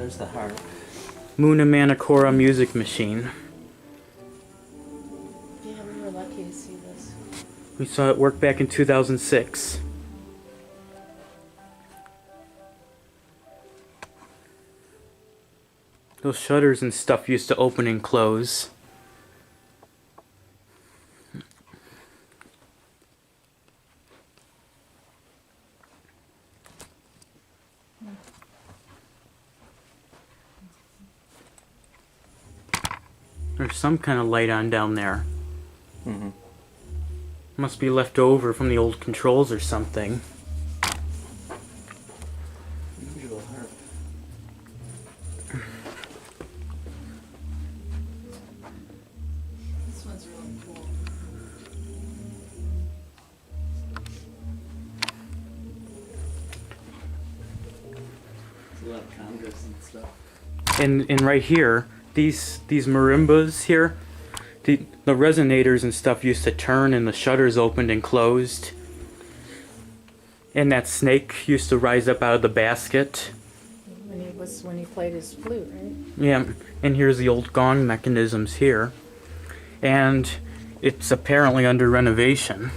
there's the harp. Moon of Manakoora music machine. Yeah, we were lucky to see this. We saw it work back in 2006. Those shutters and stuff used to open and close. There's some kind of light on down there. Mm-hmm. Must be left over from the old controls or something. Usual harp. This one's really cool. There's a lot of congas and stuff. And right here, these marimbas here, the resonators and stuff used to turn and the shutters opened and closed. And that snake used to rise up out of the basket. When he played his flute, right? Yeah, and here's the old gong mechanisms here. And it's apparently under renovation.